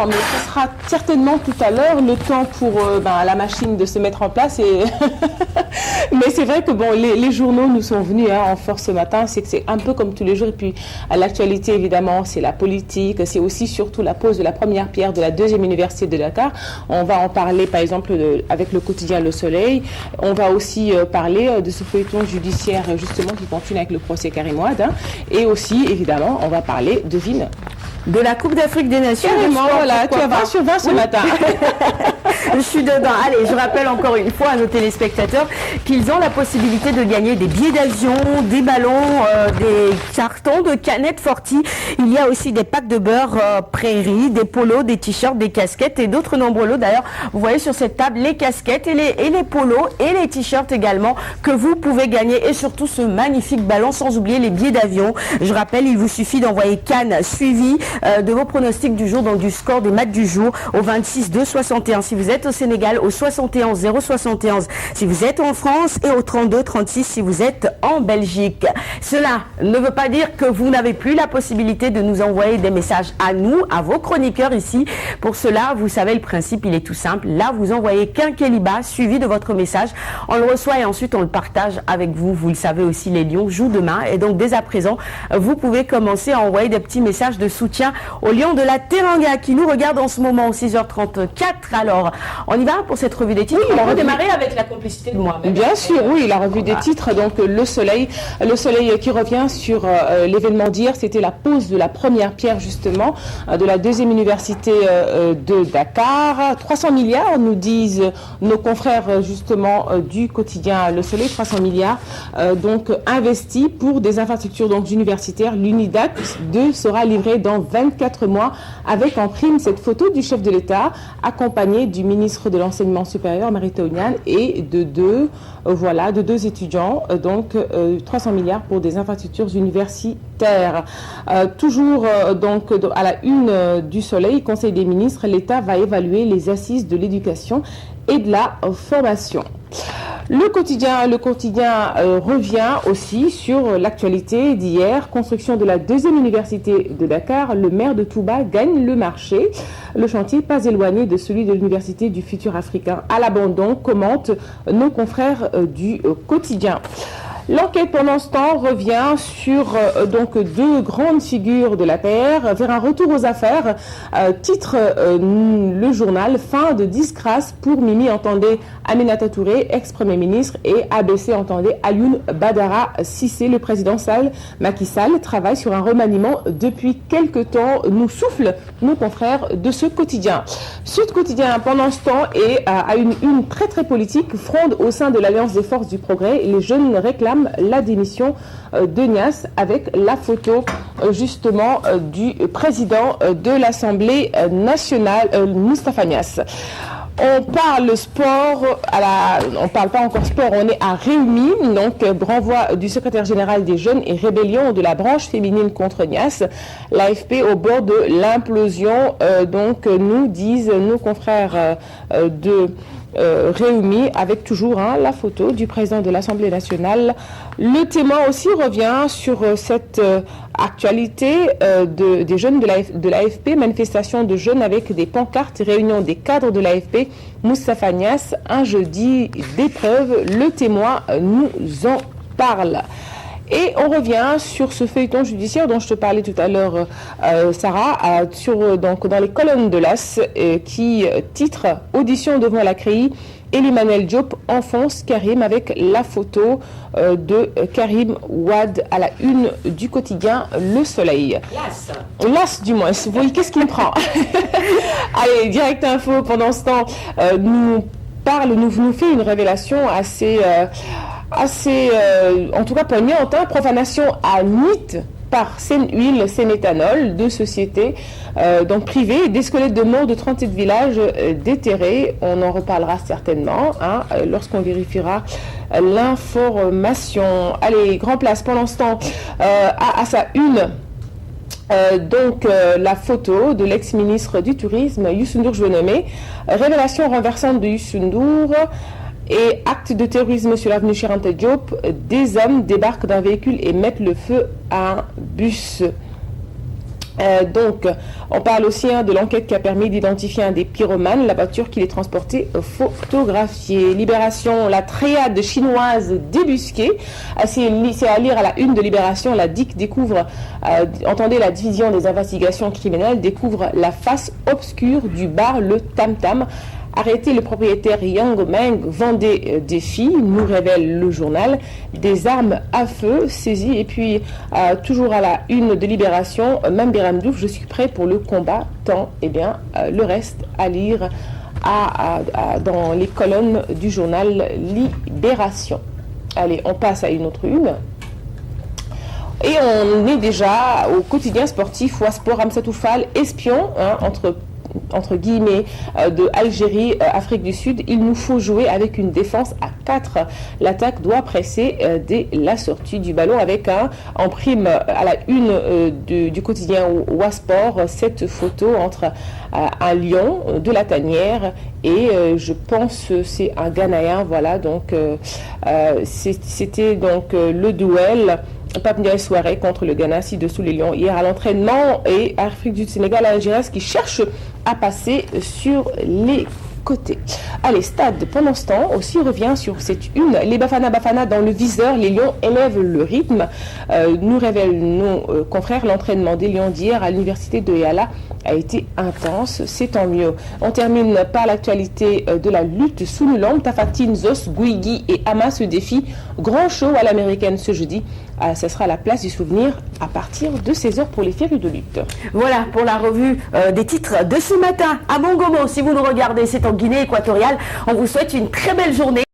Mais ce sera certainement tout à l'heure le temps pour la machine de se mettre en place. Mais c'est vrai que les journaux nous sont venus en force ce matin. C'est que c'est un peu comme tous les jours. Et puis l'actualité, évidemment, c'est la politique. C'est aussi surtout la pose de la première pierre de la deuxième université de Dakar. On va en parler, par exemple, avec le quotidien Le Soleil. On va aussi parler de ce feuilleton judiciaire, justement, qui continue avec le procès Karim Wade. Et aussi, évidemment, on va parler de la Coupe d'Afrique des Nations. Carrément, voilà, tu as 20 sur 20 ce matin. Je suis dedans. Allez, je rappelle encore une fois à nos téléspectateurs qu'ils ont la possibilité de gagner des billets d'avion, des ballons, des cartons de canettes Forti. Il y a aussi des packs de beurre prairie, des polos, des t-shirts, des casquettes et d'autres nombreux lots. D'ailleurs, vous voyez sur cette table les casquettes et les polos et les t-shirts également que vous pouvez gagner et surtout ce magnifique ballon, sans oublier les billets d'avion. Je rappelle, il vous suffit d'envoyer Cannes suivi de vos pronostics du jour, donc du score des matchs du jour au 26 2 61 si vous êtes au Sénégal, au 71 071 si vous êtes en France et au 32 36 si vous êtes en Belgique. Cela ne veut pas dire que vous n'avez plus la possibilité de nous envoyer des messages à nous, à vos chroniqueurs ici. Pour cela, vous savez, le principe, il est tout simple. Là, vous envoyez Quinqueliba suivi de votre message. On le reçoit et ensuite on le partage avec vous. Vous le savez aussi, les Lions jouent demain et donc dès à présent, vous pouvez commencer à envoyer des petits messages de soutien aux Lions de la Teranga qui nous regardent en ce moment au 6h34. Alors, on y va pour cette revue des titres. Oui, on va démarrer avec la complicité de moi. Bien sûr, oui, la revue des titres. Donc, Le Soleil qui revient sur l'événement d'hier. C'était la pose de la première pierre, justement, de la deuxième université de Dakar. 300 milliards, nous disent nos confrères, justement, du quotidien Le Soleil. 300 milliards, donc, investis pour des infrastructures donc, universitaires. L'UNIDAC 2 sera livrée dans 24 mois avec en prime cette photo du chef de l'État accompagné du ministre de l'Enseignement supérieur, Mary-Teuw Niane, et de deux étudiants, donc 300 milliards pour des infrastructures universitaires. Toujours donc à la une du Soleil, Conseil des ministres, l'État va évaluer les assises de l'éducation et de la formation. Le quotidien revient aussi sur l'actualité d'hier. Construction de la deuxième université de Dakar. Le maire de Touba gagne le marché. Le chantier pas éloigné de celui de l'université du futur africain à l'abandon, commentent nos confrères du quotidien. L'enquête pendant ce temps revient sur donc deux grandes figures de l'APR vers un retour aux affaires. Titre le journal, fin de disgrâce pour Mimi, entendez Aminata Touré, ex-premier ministre, et ABC, entendez Alioune Badara Cissé. Le président Macky Sall travaille sur un remaniement depuis quelque temps, nous soufflent nos confrères de ce quotidien. Sud Quotidien pendant ce temps et a une très très politique, fronde au sein de l'Alliance des forces du progrès. Les jeunes réclament la démission de Niasse avec la photo justement du président de l'Assemblée nationale, Moustapha Niasse. On parle sport, on parle pas encore sport, on est à Réumi, donc renvoi du secrétaire général des jeunes et rébellion de la branche féminine contre Niasse. L'AFP au bord de l'implosion, donc nous disent nos confrères de Réumi, avec toujours la photo du président de l'Assemblée nationale. Le Témoin aussi revient sur cette actualité des jeunes de l'AFP, manifestation de jeunes avec des pancartes, réunion des cadres de l'AFP, Moustapha Niasse, un jeudi d'épreuve. Le Témoin nous en parle. Et on revient sur ce feuilleton judiciaire dont je te parlais tout à l'heure, Sarah, donc dans les colonnes de l'As, qui titre « Audition devant la CREI ». Elie-Manuel Diop enfonce Karim avec la photo de Karim Wade à la une du quotidien Le Soleil. L'As du moins. Oui, qu'est-ce qui me prend? Allez, Direct Info, pendant ce temps, nous fait une révélation assez en tout cas poignante, profanation à NIT par Seine-Huile, Seine-Éthanol, deux sociétés donc privées, des squelettes de mort de 37 villages déterrés. On en reparlera certainement lorsqu'on vérifiera l'information. Allez, Grand Place, pendant ce temps, à sa une, la photo de l'ex-ministre du Tourisme, Youssou N'Dour, je veux nommer. Révélation renversante de Youssou N'Dour. Et acte de terrorisme sur l'avenue Cheikh Anta Diop, des hommes débarquent d'un véhicule et mettent le feu à un bus. Donc, on parle aussi de l'enquête qui a permis d'identifier un des pyromanes, la voiture qui les transportait photographiée. Libération, la triade chinoise débusquée. C'est à lire à la une de Libération. La DIC découvre, entendez, la division des investigations criminelles découvre la face obscure du bar Le Tam Tam. Arrêté, le propriétaire Yang Meng vendait des filles, nous révèle le journal, des armes à feu saisies. Et puis, toujours à la une de Libération, Mambi Ramdouf, je suis prêt pour le combat, tant, eh bien, le reste à lire dans les colonnes du journal Libération. Allez, on passe à une autre une. Et on est déjà au quotidien sportif, Ouasport, Hamsatou Fall, espion, entre guillemets, de Algérie, Afrique du Sud. Il nous faut jouer avec une défense à 4. L'attaque doit presser dès la sortie du ballon, avec en prime à la une du quotidien Ouasport, cette photo entre un lion de la tanière et je pense c'est un Ghanéen. Voilà, donc c'était donc le duel Pape Ndiaye Souaré contre le Ghana ci-dessous les Lions hier à l'entraînement, et Afrique du Sénégal Algérie qui cherche à passer sur les côtés. Allez, Stade, pendant ce temps, aussi revient sur cette une. Les Bafana dans le viseur, les Lions élèvent le rythme. Nous révèlent nos confrères, l'entraînement des Lions d'hier à l'université de Yala a été intense, c'est tant mieux. On termine par l'actualité de la lutte sous le lampe. Tafatine, Zos, Guigui et Ama se défient. Grand show à l'américaine ce jeudi. Ce sera la place du souvenir à partir de 16h pour les férus de lutte. Voilà pour la revue des titres de ce matin à Mongomo. Si vous nous regardez, c'est en Guinée équatoriale. On vous souhaite une très belle journée.